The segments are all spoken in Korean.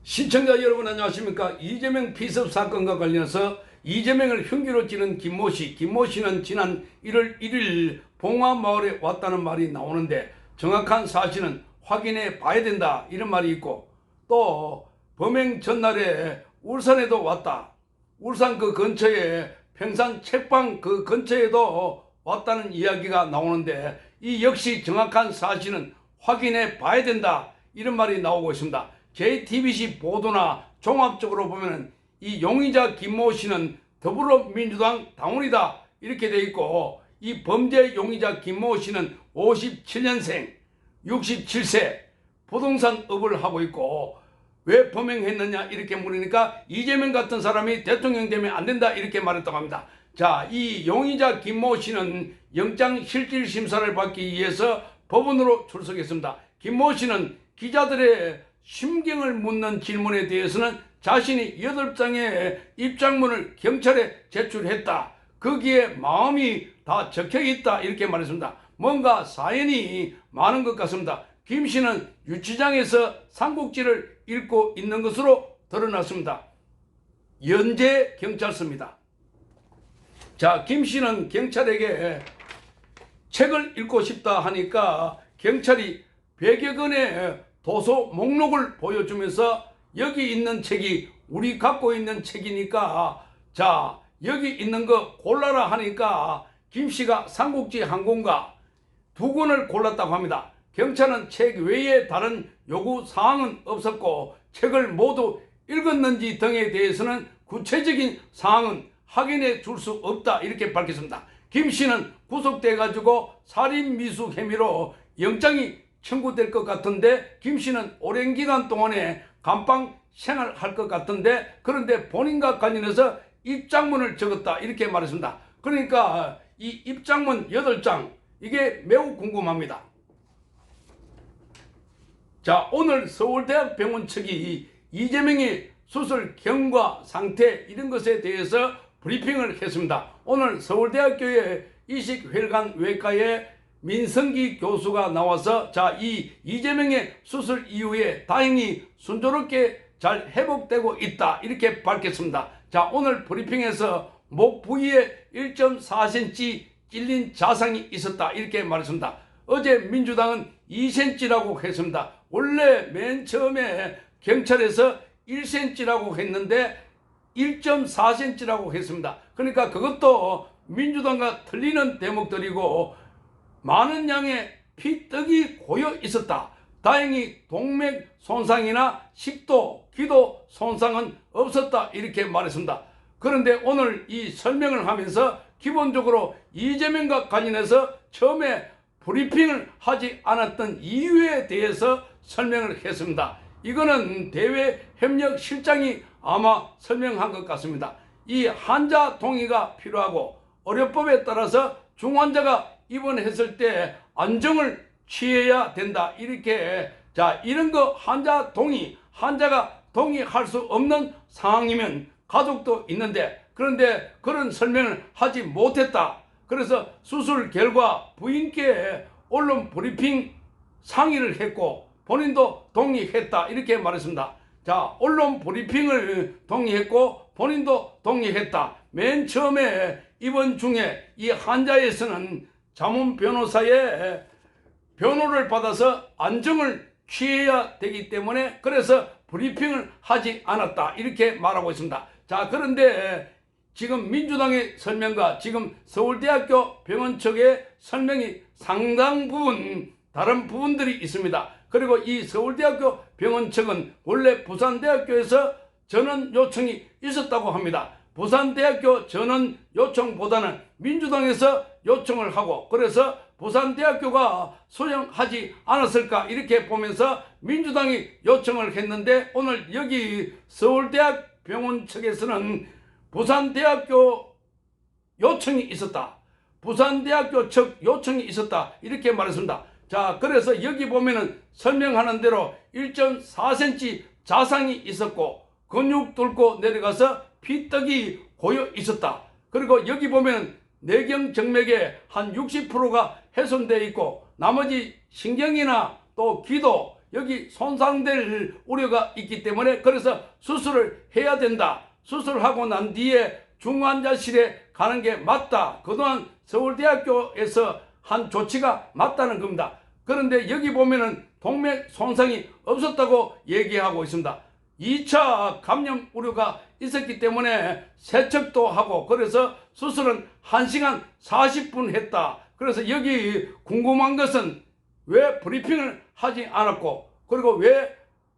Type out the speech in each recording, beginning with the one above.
시청자 여러분 안녕하십니까. 이재명 피습 사건과 관련해서 이재명을 흉기로 찌른 김모씨는 지난 1월 1일 봉화마을에 왔다는 말이 나오는데 정확한 사실은 확인해 봐야 된다 이런 말이 있고, 또 범행 전날에 울산에도 왔다, 울산 그 근처에 평산 책방 그 근처에도 왔다는 이야기가 나오는데, 이 역시 정확한 사실은 확인해 봐야 된다 이런 말이 나오고 있습니다. JTBC 보도나 종합적으로 보면 이 용의자 김모 씨는 더불어민주당 당원이다 이렇게 돼 있고, 이 범죄 용의자 김모 씨는 57년생 67세 부동산 업을 하고 있고, 왜 범행했느냐 이렇게 물으니까 이재명 같은 사람이 대통령 되면 안 된다 이렇게 말했다고 합니다. 자, 이 용의자 김모 씨는 영장 실질 심사를 받기 위해서 법원으로 출석했습니다. 김모 씨는 기자들의 심경을 묻는 질문에 대해서는 자신이 8장의 입장문을 경찰에 제출했다, 거기에 마음이 다 적혀있다 이렇게 말했습니다. 뭔가 사연이 많은 것 같습니다. 김 씨는 유치장에서 삼국지를 읽고 있는 것으로 드러났습니다. 연재 경찰서입니다. 자, 김 씨는 경찰에게 책을 읽고 싶다 하니까 경찰이 100여 권의 도서 목록을 보여주면서 여기 있는 책이 우리 갖고 있는 책이니까 자 여기 있는 거 골라라 하니까 김 씨가 삼국지 한 권과 2권을 골랐다고 합니다. 경찰은 책 외에 다른 요구 사항은 없었고 책을 모두 읽었는지 등에 대해서는 구체적인 사항은 확인해 줄 수 없다 이렇게 밝혔습니다. 김 씨는 구속돼 가지고 살인미수 혐의로 영장이 청구될 것 같은데, 김 씨는 오랜 기간 동안에 감방 생활할 것 같은데, 그런데 본인과 관련해서 입장문을 적었다 이렇게 말했습니다. 그러니까 이 입장문 8장 이게 매우 궁금합니다. 자, 오늘 서울대학 병원 측이 이재명의 수술 경과 상태 이런 것에 대해서 브리핑을 했습니다. 오늘 서울대학교의 이식혈관 외과의 민성기 교수가 나와서 자, 이 이재명의 수술 이후에 다행히 순조롭게 잘 회복되고 있다 이렇게 밝혔습니다. 자, 오늘 브리핑에서 목 부위에 1.4cm 찔린 자상이 있었다 이렇게 말했습니다. 어제 민주당은 2cm라고 했습니다. 원래 맨 처음에 경찰에서 1cm라고 했는데 1.4cm라고 했습니다. 그러니까 그것도 민주당과 틀리는 대목들이고, 많은 양의 피떡이 고여 있었다. 다행히 동맥 손상이나 식도, 기도 손상은 없었다 이렇게 말했습니다. 그런데 오늘 이 설명을 하면서 기본적으로 이재명과 관련해서 처음에 브리핑을 하지 않았던 이유에 대해서 설명을 했습니다. 이거는 대외협력실장이 아마 설명한 것 같습니다. 이 환자 동의가 필요하고 의료법에 따라서 중환자가 입원했을 때 안정을 취해야 된다 이렇게, 자 이런 거 환자가 동의할 수 없는 상황이면 가족도 있는데, 그런데 그런 설명을 하지 못했다. 그래서 수술 결과 부인께 언론 브리핑 상의를 했고 본인도 동의했다 이렇게 말했습니다. 자, 언론 브리핑을 동의했고 본인도 동의했다. 맨 처음에 입원 중에 이 환자에서는 자문 변호사의 변호를 받아서 안정을 취해야 되기 때문에 그래서 브리핑을 하지 않았다 이렇게 말하고 있습니다. 자, 그런데 지금 민주당의 설명과 지금 서울대학교 병원 측의 설명이 상당 부분 다른 부분들이 있습니다. 그리고 이 서울대학교 병원 측은 원래 부산대학교에서 전원 요청이 있었다고 합니다. 부산대학교 전원 요청보다는 민주당에서 요청을 하고, 그래서 부산대학교가 수용하지 않았을까 이렇게 보면서 민주당이 요청을 했는데, 오늘 여기 서울대학 병원 측에서는 부산대학교 요청이 있었다, 부산대학교 측 요청이 있었다 이렇게 말했습니다. 자, 그래서 여기 보면은 설명하는 대로 1.4cm 자상이 있었고 근육 뚫고 내려가서 피떡이 고여 있었다. 그리고 여기 보면 뇌경정맥의 한 60%가 훼손되어 있고 나머지 신경이나 또 기도 여기 손상될 우려가 있기 때문에 그래서 수술을 해야 된다. 수술하고 난 뒤에 중환자실에 가는 게 맞다. 그동안 서울대학교에서 한 조치가 맞다는 겁니다. 그런데 여기 보면은 동맥 손상이 없었다고 얘기하고 있습니다. 2차 감염 우려가 있었기 때문에 세척도 하고 그래서 수술은 1시간 40분 했다. 그래서 여기 궁금한 것은 왜 브리핑을 하지 않았고 그리고 왜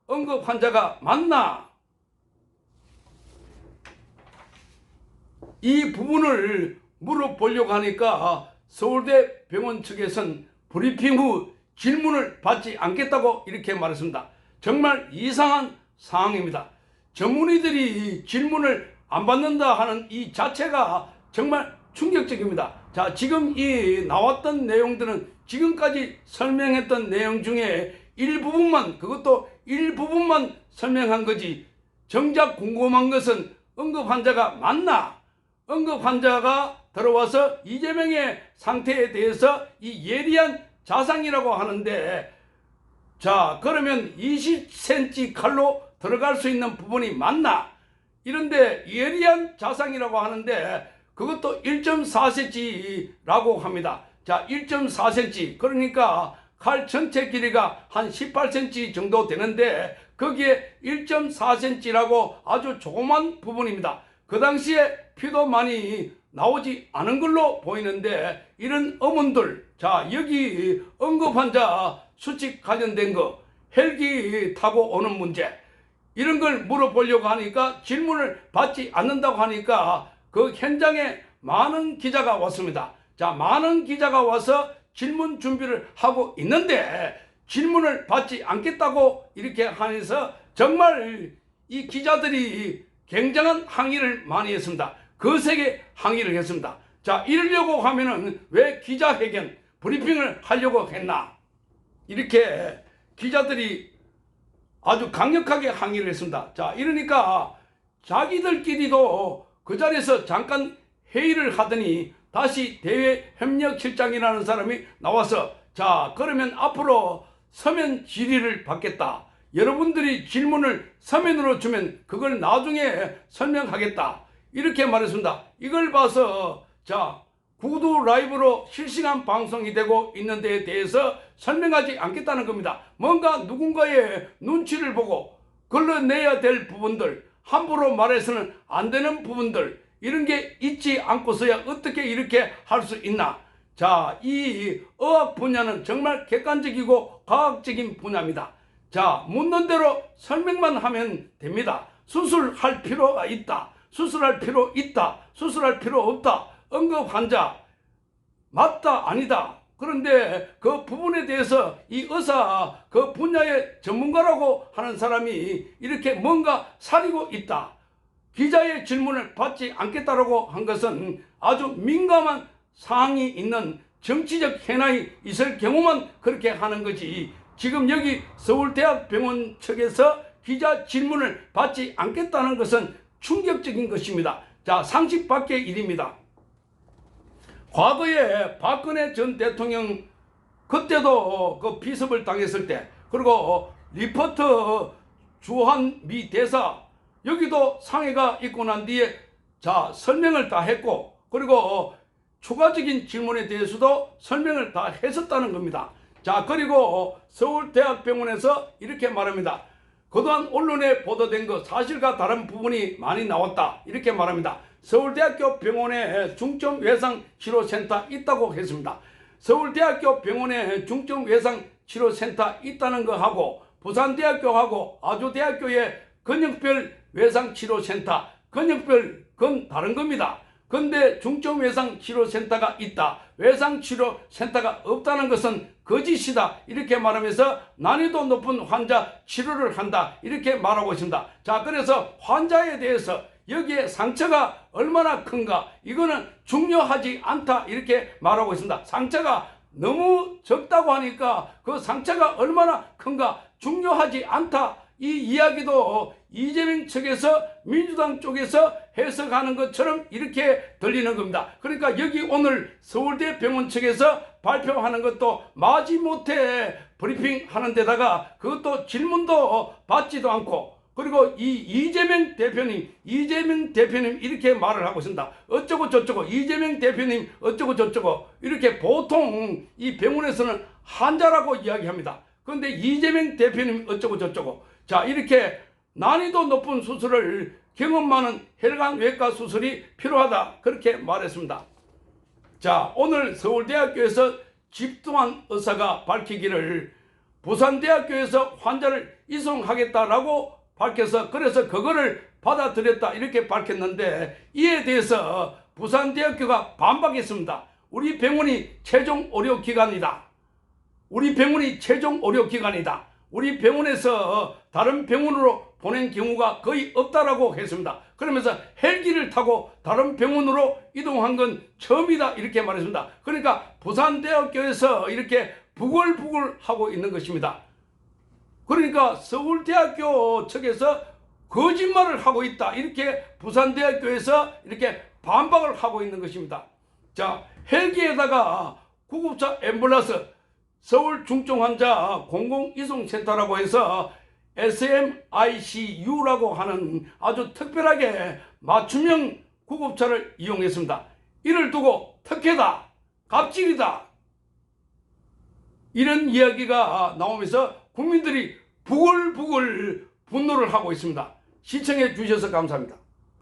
응급 환자가 많나? 이 부분을 물어보려고 하니까 서울대 병원 측에서는 브리핑 후 질문을 받지 않겠다고 이렇게 말했습니다. 정말 이상한 상황입니다. 전문의들이 질문을 안 받는다 하는 이 자체가 정말 충격적입니다. 자, 지금 이 나왔던 내용들은 지금까지 설명했던 내용 중에 일부분만, 그것도 일부분만 설명한 거지. 정작 궁금한 것은 응급 환자가 맞나? 응급 환자가 들어와서 이재명의 상태에 대해서 이 예리한 자상이라고 하는데, 자, 그러면 20cm 칼로 들어갈 수 있는 부분이 맞나? 이런데 예리한 자상이라고 하는데 그것도 1.4cm라고 합니다. 자, 1.4cm 그러니까 칼 전체 길이가 한 18cm 정도 되는데 거기에 1.4cm라고 아주 조그만 부분입니다. 그 당시에 피도 많이 나오지 않은 걸로 보이는데 이런 의문들, 자, 여기 응급환자 수칙 관련된 거, 헬기 타고 오는 문제, 이런 걸 물어보려고 하니까 질문을 받지 않는다고 하니까 그 현장에 많은 기자가 왔습니다. 자, 많은 기자가 와서 질문 준비를 하고 있는데 질문을 받지 않겠다고 이렇게 하면서 정말 이 기자들이 굉장한 항의를 많이 했습니다. 거세게 항의를 했습니다. 자, 이러려고 하면은 왜 기자회견, 브리핑을 하려고 했나? 이렇게 기자들이 아주 강력하게 항의를 했습니다. 자, 이러니까 자기들끼리도 그 자리에서 잠깐 회의를 하더니 다시 대외협력실장이라는 사람이 나와서 자, 그러면 앞으로 서면 질의를 받겠다. 여러분들이 질문을 서면으로 주면 그걸 나중에 설명하겠다. 이렇게 말했습니다. 이걸 봐서 자, 구두 라이브로 실시간 방송이 되고 있는 데에 대해서 설명하지 않겠다는 겁니다. 뭔가 누군가의 눈치를 보고 걸러내야 될 부분들, 함부로 말해서는 안 되는 부분들, 이런 게 있지 않고서야 어떻게 이렇게 할 수 있나? 자, 이 의학 분야는 정말 객관적이고 과학적인 분야입니다. 자, 묻는 대로 설명만 하면 됩니다. 수술할 필요가 있다. 수술할 필요 있다. 수술할 필요 없다. 응급 환자 맞다 아니다. 그런데 그 부분에 대해서 이 의사 그 분야의 전문가라고 하는 사람이 이렇게 뭔가 사리고 있다. 기자의 질문을 받지 않겠다라고 한 것은 아주 민감한 사항이 있는 정치적 현안이 있을 경우만 그렇게 하는 거지. 지금 여기 서울대학병원 측에서 기자 질문을 받지 않겠다는 것은 충격적인 것입니다. 자, 상식 밖의 일입니다. 과거에 박근혜 전 대통령 그때도 그 비습을 당했을 때, 그리고 리포터 주한미 대사 여기도 상해가 있고 난 뒤에 자, 설명을 다 했고, 그리고 추가적인 질문에 대해서도 설명을 다 했었다는 겁니다. 자, 그리고 서울대학병원에서 이렇게 말합니다. 그동안 언론에 보도된 것 사실과 다른 부분이 많이 나왔다. 이렇게 말합니다. 서울대학교 병원에 중증외상치료센터 있다고 했습니다. 서울대학교 병원에 중증외상치료센터 있다는 거하고 부산대학교하고 아주대학교의 근육별 외상치료센터, 근육별 그건 다른 겁니다. 근데 중증외상치료센터가 있다, 외상치료센터가 없다는 것은 거짓이다. 이렇게 말하면서 난이도 높은 환자 치료를 한다. 이렇게 말하고 있습니다. 자, 그래서 환자에 대해서 여기에 상처가 얼마나 큰가, 이거는 중요하지 않다. 이렇게 말하고 있습니다. 상처가 너무 적다고 하니까 그 상처가 얼마나 큰가 중요하지 않다. 이 이야기도 이재명 측에서 민주당 쪽에서 해석하는 것처럼 이렇게 들리는 겁니다. 그러니까 여기 오늘 서울대 병원 측에서 발표하는 것도 마지못해 브리핑 하는 데다가 그것도 질문도 받지도 않고, 그리고 이재명 대표님 이렇게 말을 하고 있습니다. 어쩌고 저쩌고, 이재명 대표님 어쩌고 저쩌고, 이렇게 보통 이 병원에서는 환자라고 이야기합니다. 그런데 이재명 대표님 어쩌고 저쩌고, 자, 이렇게 난이도 높은 수술을 경험 많은 혈관 외과 수술이 필요하다, 그렇게 말했습니다. 자, 오늘 서울대학교에서 집동환 의사가 밝히기를 부산대학교에서 환자를 이송하겠다라고 밝혀서, 그래서 그거를 받아들였다, 이렇게 밝혔는데, 이에 대해서 부산대학교가 반박했습니다. 우리 병원이 최종 의료기관이다. 우리 병원이 최종 의료기관이다. 우리 병원에서 다른 병원으로 보낸 경우가 거의 없다라고 했습니다. 그러면서 헬기를 타고 다른 병원으로 이동한 건 처음이다, 이렇게 말했습니다. 그러니까 부산대학교에서 이렇게 부글부글 하고 있는 것입니다. 그러니까 서울대학교 측에서 거짓말을 하고 있다, 이렇게 부산대학교에서 이렇게 반박을 하고 있는 것입니다. 자, 헬기에다가 구급차 앰뷸런스, 서울중증환자 공공이송센터라고 해서 SMICU라고 하는 아주 특별하게 맞춤형 구급차를 이용했습니다. 이를 두고 특혜다, 갑질이다, 이런 이야기가 나오면서 국민들이 부글부글 분노를 하고 있습니다. 시청해 주셔서 감사합니다.